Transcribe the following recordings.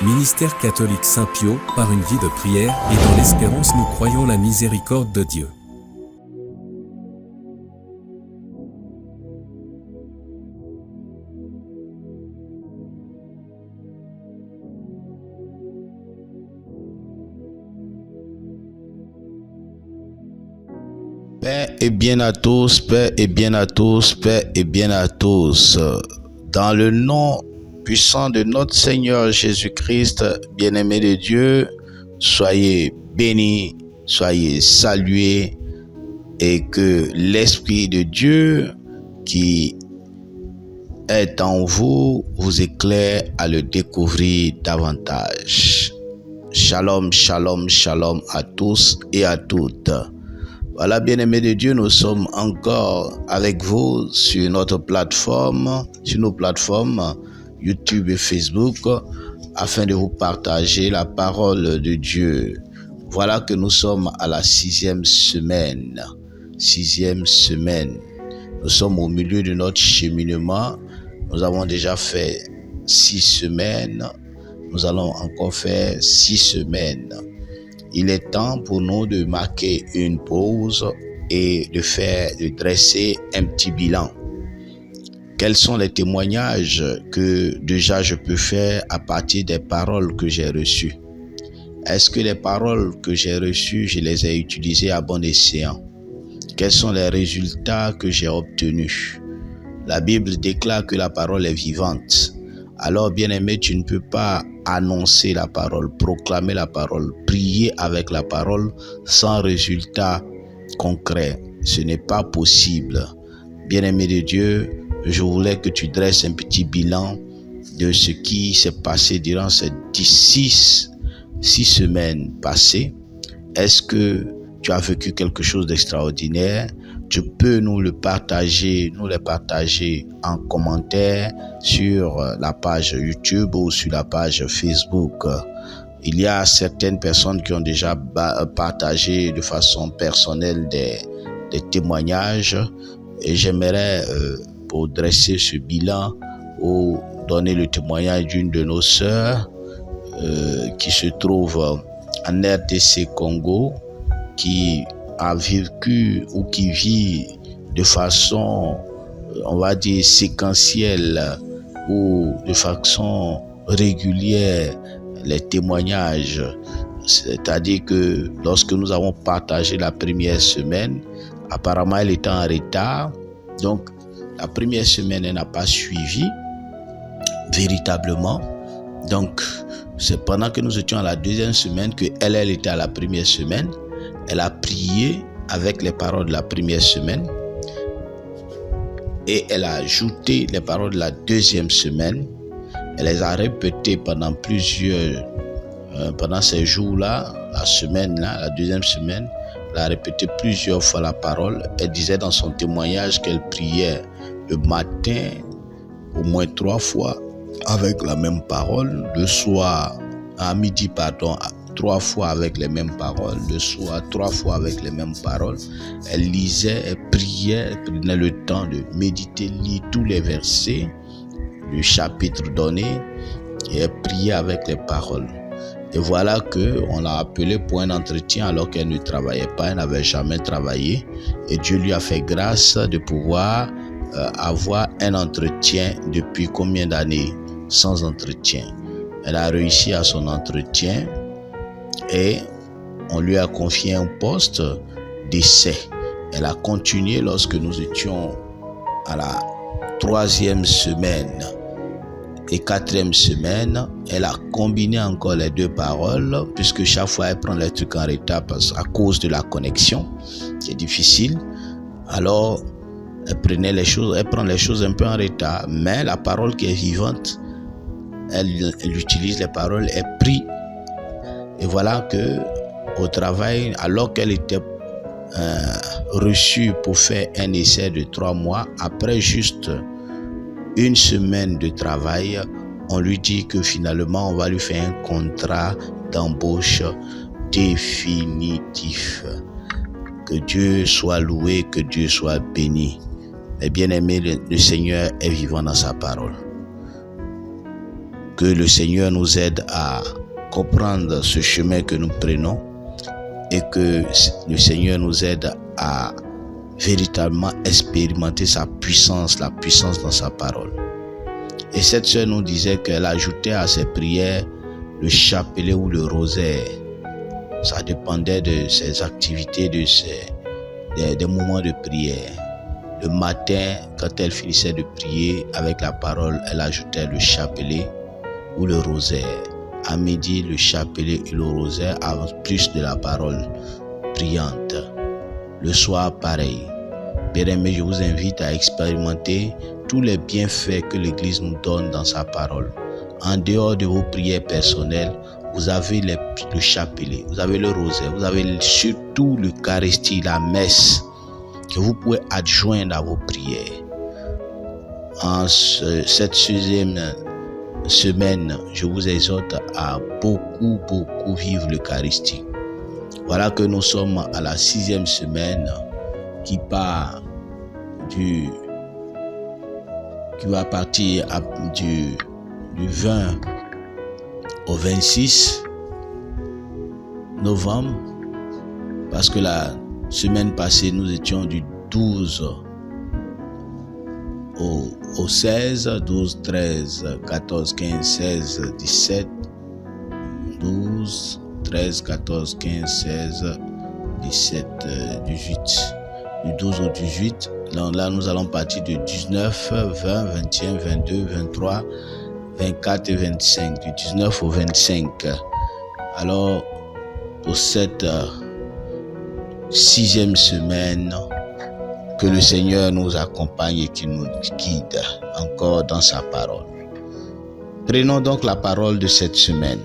Ministère catholique Saint-Pio, par une vie de prière et dans l'espérance nous croyons la miséricorde de Dieu. Paix et bien à tous, paix et bien à tous, paix et bien à tous. Dans le nom puissant de notre Seigneur Jésus-Christ, bien-aimé de Dieu, soyez bénis, soyez salués et que l'Esprit de Dieu qui est en vous vous éclaire à le découvrir davantage. Shalom, shalom, shalom à tous et à toutes. Voilà, bien-aimés de Dieu, nous sommes encore avec vous sur notre plateforme, sur nos plateformes YouTube et Facebook, afin de vous partager la parole de Dieu. Voilà que nous sommes à la sixième semaine. Nous sommes au milieu de notre cheminement. Nous avons déjà fait 6 semaines. Nous allons encore faire 6 semaines. Il est temps pour nous de marquer une pause et de dresser un petit bilan. Quels sont les témoignages que déjà je peux faire à partir des paroles que j'ai reçues? Est-ce que les paroles que j'ai reçues, je les ai utilisées à bon escient? Quels sont les résultats que j'ai obtenus? La Bible déclare que la parole est vivante. Alors, bien-aimé, tu ne peux pas annoncer la parole, proclamer la parole, prier avec la parole sans résultat concret. Ce n'est pas possible. Bien-aimé de Dieu, je voulais que tu dresses un petit bilan de ce qui s'est passé durant ces 6 semaines passées. Est-ce que tu as vécu quelque chose d'extraordinaire? Tu peux nous les partager en commentaire sur la page YouTube ou sur la page Facebook. Il y a certaines personnes qui ont déjà partagé de façon personnelle des témoignages et j'aimerais pour dresser ce bilan ou donner le témoignage d'une de nos sœurs qui se trouve en RDC Congo, qui a vécu ou qui vit de façon, on va dire, séquentielle ou de façon régulière les témoignages. C'est-à-dire que lorsque nous avons partagé la première semaine, apparemment elle était en retard. Donc, la première semaine, elle n'a pas suivi véritablement. Donc, c'est pendant que nous étions à la deuxième semaine que elle était à la première semaine. Elle a prié avec les paroles de la première semaine et elle a ajouté les paroles de la deuxième semaine. Elle les a répétées pendant ces jours-là, la semaine-là, la deuxième semaine. Elle a répété plusieurs fois la parole. Elle disait dans son témoignage qu'elle priait le matin au moins 3 fois avec la même parole, le soir, à midi, 3 fois avec les mêmes paroles, le soir 3 fois avec les mêmes paroles. Elle lisait, elle priait, elle prenait le temps de méditer, lire tous les versets, le chapitre donné, et elle priait avec les paroles. Et voilà qu'on l'a appelée pour un entretien alors qu'elle ne travaillait pas, elle n'avait jamais travaillé. Et Dieu lui a fait grâce de pouvoir avoir un entretien depuis combien d'années sans entretien. Elle a réussi à son entretien et on lui a confié un poste d'essai. Elle a continué lorsque nous étions à la 3e semaine et 4e semaine. Elle a combiné encore les 2 paroles puisque chaque fois elle prend les trucs en retard à cause de la connexion. C'est difficile. Alors, elle prend les choses un peu en retard, mais la parole qui est vivante, elle utilise les paroles, elle prie. Et voilà que au travail, alors qu'elle était reçue pour faire un essai de 3 mois, après juste 1 semaine de travail, on lui dit que finalement on va lui faire un contrat d'embauche définitif. Que Dieu soit loué, que Dieu soit béni. Mais bien aimé, le Seigneur est vivant dans sa parole. Que le Seigneur nous aide à comprendre ce chemin que nous prenons et que le Seigneur nous aide à véritablement expérimenter sa puissance, la puissance dans sa parole. Et cette sœur nous disait qu'elle ajoutait à ses prières le chapelet ou le rosaire. Ça dépendait de ses activités, des moments de prière. Le matin, quand elle finissait de prier avec la parole, elle ajoutait le chapelet ou le rosaire. À midi, le chapelet et le rosaire, en plus de la parole priante. Le soir, pareil. Bien-aimés, je vous invite à expérimenter tous les bienfaits que l'Église nous donne dans sa parole. En dehors de vos prières personnelles, vous avez le chapelet, vous avez le rosaire, vous avez surtout l'Eucharistie, la messe, que vous pouvez adjoindre à vos prières. En cette 6e semaine, je vous exhorte à beaucoup vivre l'Eucharistie. Voilà que nous sommes à la 6e semaine qui va partir du 20 au 26 novembre, parce que la semaine passée, nous étions du 12 au 16, 12, 13, 14, 15, 16, 17, 12, 13, 14, 15, 16, 17, 18. Du 12 au 18. Là, nous allons partir du 19, 20, 21, 22, 23, 24 et 25. Du 19 au 25. Alors, pour cette 6e semaine, que le Seigneur nous accompagne et qu'il nous guide encore dans sa parole. Prenons donc la parole de cette semaine.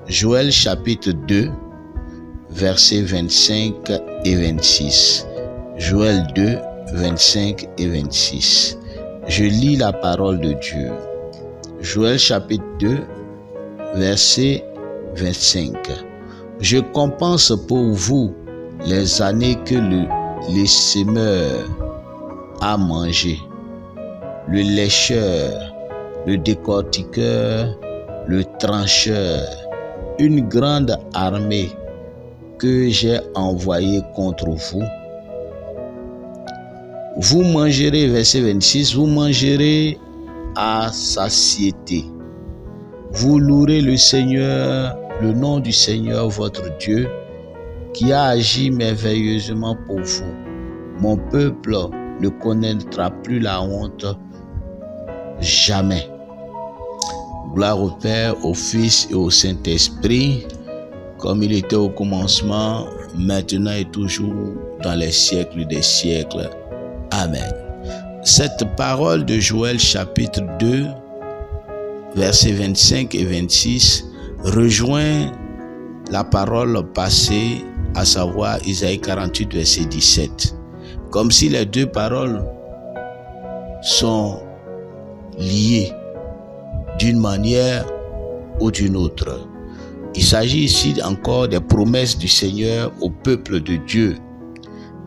Joël chapitre 2, versets 25 et 26. Joël 2, 25 et 26. Je lis la parole de Dieu. Joël chapitre 2, verset 25. Je compense pour vous les années que le semeur a mangé, le lécheur, le décortiqueur, le trancheur, une grande armée que j'ai envoyée contre vous. Vous mangerez, verset 26, vous mangerez à satiété. Vous louerez le Seigneur, le nom du Seigneur votre Dieu, qui a agi merveilleusement pour vous. Mon peuple ne connaîtra plus la honte jamais. Gloire au Père, au Fils et au Saint-Esprit, comme il était au commencement, maintenant et toujours, dans les siècles des siècles. Amen. Cette parole de Joël chapitre 2, versets 25 et 26, rejoint la parole passée, à savoir Isaïe 48, verset 17. Comme si les deux paroles sont liées d'une manière ou d'une autre. Il s'agit ici encore des promesses du Seigneur au peuple de Dieu.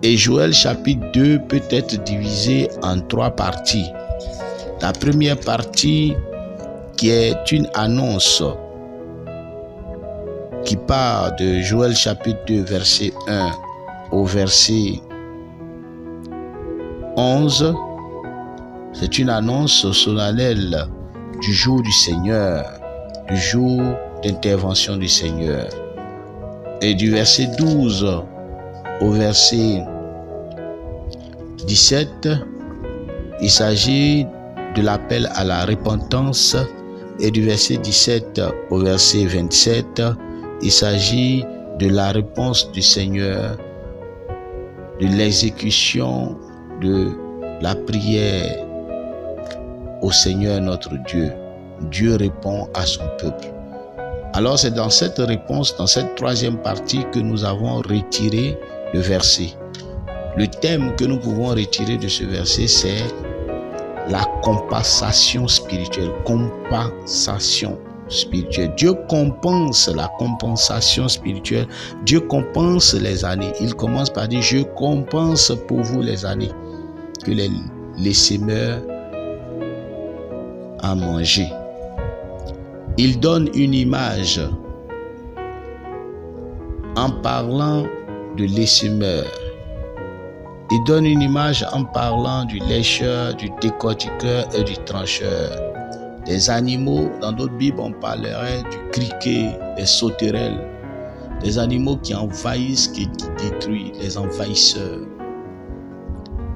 Et Joël chapitre 2 peut être divisé en 3 parties. La première partie qui est une annonce qui part de Joël chapitre 2 verset 1 au verset 11. C'est une annonce solennelle du jour du Seigneur, du jour d'intervention du Seigneur. Et du verset 12 au verset 17, il s'agit de l'appel à la repentance. Et du verset 17 au verset 27, il s'agit de la réponse du Seigneur, de l'exécution de la prière au Seigneur notre Dieu. Dieu répond à son peuple. Alors c'est dans cette réponse, dans cette 3e partie que nous avons retiré le verset. Le thème que nous pouvons retirer de ce verset, c'est la compensation spirituelle. Compensation spirituelle. Dieu compense la compensation spirituelle. Dieu compense les années. Il commence par dire, je compense pour vous les années que les semeurs a mangé. Il donne une image en parlant de l'essaimeur. Il donne une image en parlant du lécheur, du décortiqueur et du trancheur. Des animaux, dans d'autres Bibles, on parlerait du criquet, des sauterelles, des animaux qui envahissent, qui détruisent, les envahisseurs.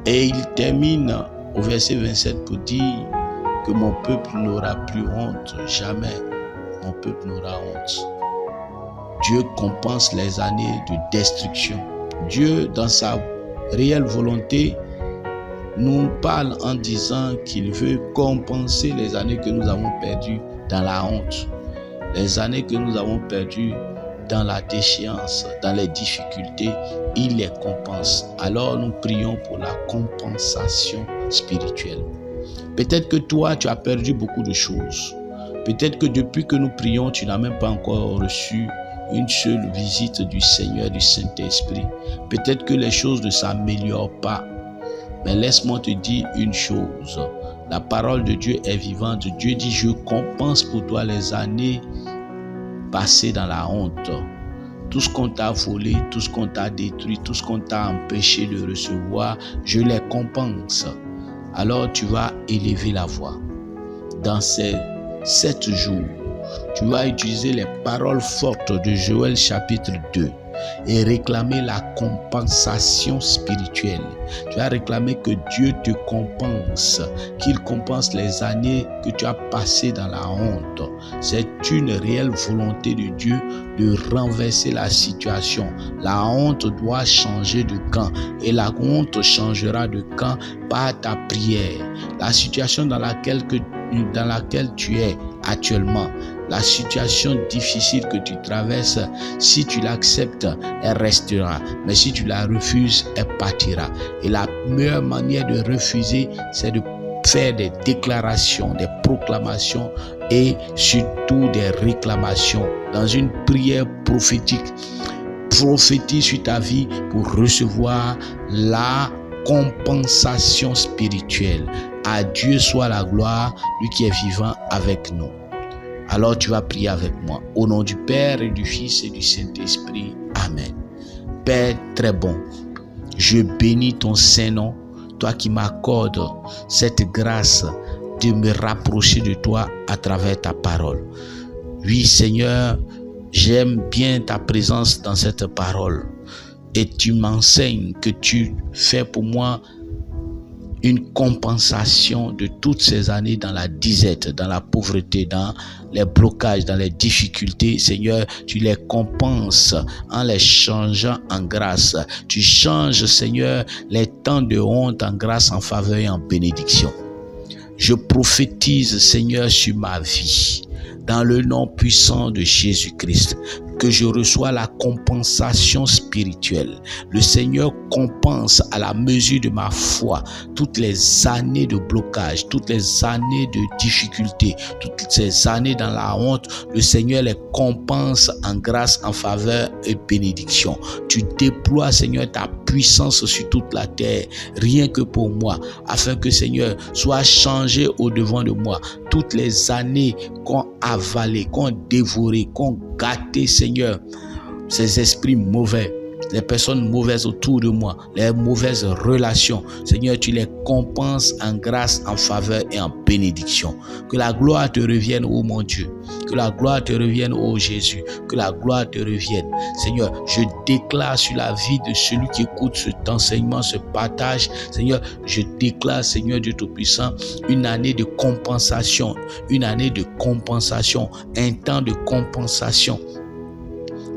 Et il termine au verset 27 pour dire que mon peuple n'aura plus honte, jamais mon peuple n'aura honte. Dieu compense les années de destruction. Dieu, dans sa réelle volonté, nous parle en disant qu'il veut compenser les années que nous avons perdues dans la honte, les années que nous avons perdues dans la déchéance, dans les difficultés, il les compense. Alors nous prions pour la compensation spirituelle. Peut-être que toi, tu as perdu beaucoup de choses. Peut-être que depuis que nous prions, tu n'as même pas encore reçu une seule visite du Seigneur, du Saint-Esprit. Peut-être que les choses ne s'améliorent pas. Mais laisse-moi te dire une chose. La parole de Dieu est vivante. Dieu dit, je compense pour toi les années passées dans la honte. Tout ce qu'on t'a volé, tout ce qu'on t'a détruit, tout ce qu'on t'a empêché de recevoir, je les compense. Alors tu vas élever la voix. Dans ces 7 jours, tu vas utiliser les paroles fortes de Joël chapitre 2 et réclamer la compensation spirituelle. Tu vas réclamer que Dieu te compense, qu'il compense les années que tu as passées dans la honte. C'est une réelle volonté de Dieu de renverser la situation. La honte doit changer de camp et la honte changera de camp par ta prière. La situation dans laquelle tu es actuellement, la situation difficile que tu traverses, si tu l'acceptes, elle restera. Mais si tu la refuses, elle partira. Et la meilleure manière de refuser, c'est de faire des déclarations, des proclamations et surtout des réclamations. Dans une prière prophétique, prophétise sur ta vie pour recevoir la compensation spirituelle. À Dieu soit la gloire, lui qui est vivant avec nous. Alors tu vas prier avec moi. Au nom du Père et du Fils et du Saint-Esprit. Amen. Père très bon, je bénis ton Saint-Nom, toi qui m'accordes cette grâce de me rapprocher de toi à travers ta parole. Oui Seigneur, j'aime bien ta présence dans cette parole. Et tu m'enseignes que tu fais pour moi une compensation de toutes ces années dans la disette, dans la pauvreté, dans les blocages, dans les difficultés. Seigneur, tu les compenses en les changeant en grâce. Tu changes, Seigneur, les temps de honte en grâce, en faveur et en bénédiction. Je prophétise, Seigneur, sur ma vie, dans le nom puissant de Jésus-Christ, que je reçois la compensation spirituelle. Le Seigneur compense à la mesure de ma foi toutes les années de blocage, toutes les années de difficultés, toutes ces années dans la honte. Le Seigneur les compense en grâce, en faveur et bénédiction. Tu déploies, Seigneur, ta puissance sur toute la terre, rien que pour moi, afin que, Seigneur, soit changé au-devant de moi. Toutes les années qu'ont avalé, qu'ont dévoré, qu'ont gâté, Seigneur, ces esprits mauvais, les personnes mauvaises autour de moi, les mauvaises relations, Seigneur, tu les compenses en grâce, en faveur et en bénédiction. Que la gloire te revienne, ô mon Dieu. Que la gloire te revienne, ô Jésus. Que la gloire te revienne. Seigneur, je déclare sur la vie de celui qui écoute cet enseignement, ce partage. Seigneur, je déclare, Seigneur Dieu Tout-Puissant, une année de compensation. Une année de compensation. Un temps de compensation.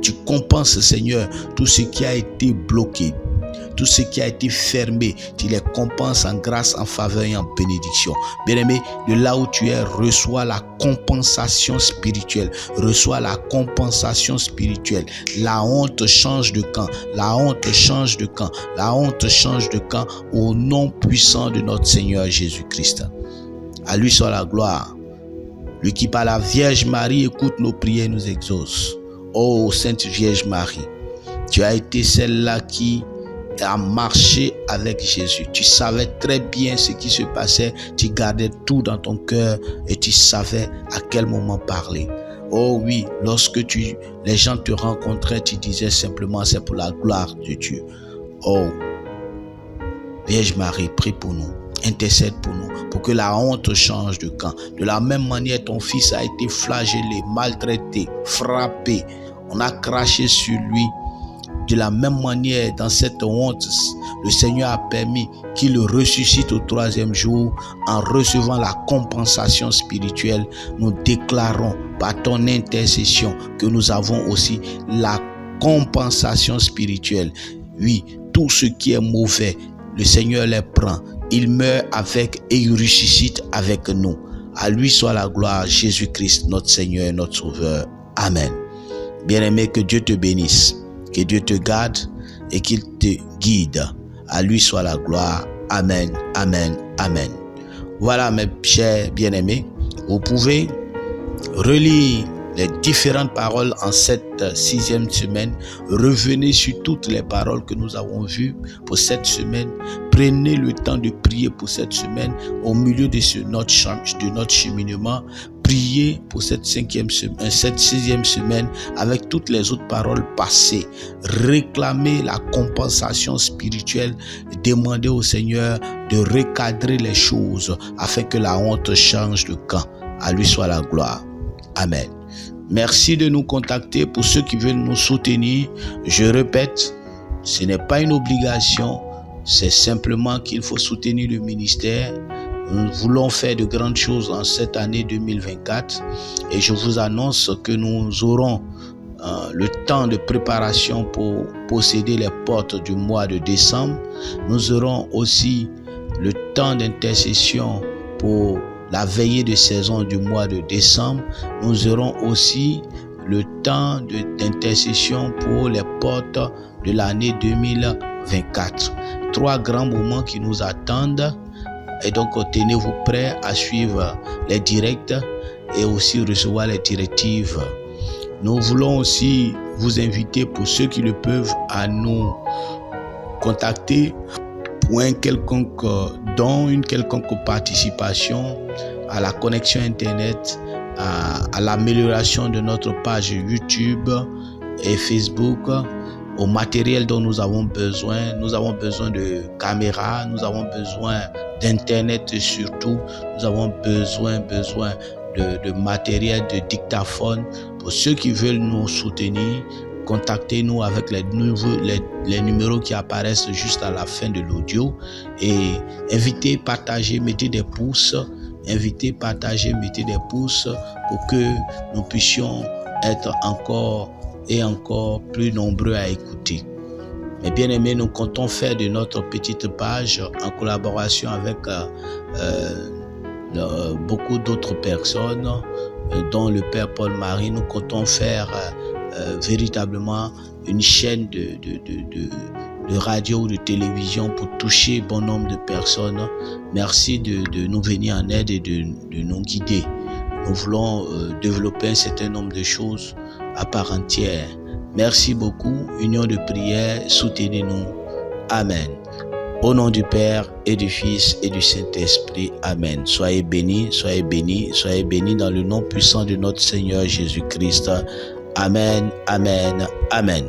Tu compenses, Seigneur, tout ce qui a été bloqué, tout ce qui a été fermé. Tu les compenses en grâce, en faveur et en bénédiction. Bien-aimé, de là où tu es, reçois la compensation spirituelle. Reçois la compensation spirituelle. La honte change de camp. La honte change de camp. La honte change de camp au nom puissant de notre Seigneur Jésus-Christ. À lui soit la gloire. Lui qui par la Vierge Marie écoute nos prières et nous exauce. Ô Sainte Vierge Marie, tu as été celle-là qui à marcher avec Jésus. Tu savais très bien ce qui se passait. Tu gardais tout dans ton cœur et tu savais à quel moment parler. Oh oui, lorsque les gens te rencontraient, tu disais simplement c'est pour la gloire de Dieu. Oh, Vierge Marie, prie pour nous. Intercède pour nous, pour que la honte change de camp. De la même manière, ton fils a été flagellé, maltraité, frappé. On a craché sur lui. De la même manière, dans cette honte, le Seigneur a permis qu'il ressuscite au 3e jour en recevant la compensation spirituelle. Nous déclarons par ton intercession que nous avons aussi la compensation spirituelle. Oui, tout ce qui est mauvais, le Seigneur les prend. Il meurt avec et il ressuscite avec nous. À lui soit la gloire, Jésus-Christ, notre Seigneur et notre Sauveur. Amen. Bien-aimé, que Dieu te bénisse, que Dieu te garde et qu'il te guide. À lui soit la gloire. Amen, amen, amen. Voilà mes chers bien-aimés, vous pouvez relire les différentes paroles en cette 6e semaine. Revenez sur toutes les paroles que nous avons vues pour cette semaine. Prenez le temps de prier pour cette semaine au milieu de notre cheminement. Priez pour cette 6e semaine avec toutes les autres paroles passées. Réclamez la compensation spirituelle. Demandez au Seigneur de recadrer les choses afin que la honte change de camp. À lui soit la gloire. Amen. Merci de nous contacter pour ceux qui veulent nous soutenir. Je répète, ce n'est pas une obligation, c'est simplement qu'il faut soutenir le ministère. Nous voulons faire de grandes choses en cette année 2024 et je vous annonce que nous aurons le temps de préparation pour posséder les portes du mois de décembre. Nous aurons aussi le temps d'intercession pour la veillée de saison du mois de décembre. Nous aurons aussi le temps d'intercession pour les portes de l'année 2024. 3 grands moments qui nous attendent. Et donc, tenez-vous prêts à suivre les directs et aussi recevoir les directives. Nous voulons aussi vous inviter, pour ceux qui le peuvent, à nous contacter pour un quelconque don, une quelconque participation à la connexion Internet, à l'amélioration de notre page YouTube et Facebook, au matériel dont nous avons besoin. Nous avons besoin de caméras, nous avons besoin d'Internet surtout, nous avons besoin de matériel de dictaphone. Pour ceux qui veulent nous soutenir, contactez-nous avec les numéros qui apparaissent juste à la fin de l'audio et invitez, partagez, mettez des pouces. Invitez, partagez, mettez des pouces pour que nous puissions être encore plus nombreux à écouter. Mais bien aimés, nous comptons faire de notre petite page en collaboration avec beaucoup d'autres personnes, dont le Père Paul-Marie. Nous comptons faire véritablement une chaîne de radio ou de télévision pour toucher bon nombre de personnes. Merci de nous venir en aide et de nous guider. Nous voulons développer un certain nombre de choses à part entière. Merci beaucoup. Union de prière, soutenez-nous. Amen. Au nom du Père et du Fils et du Saint-Esprit. Amen. Soyez bénis, soyez bénis, soyez bénis dans le nom puissant de notre Seigneur Jésus-Christ. Amen, amen, amen.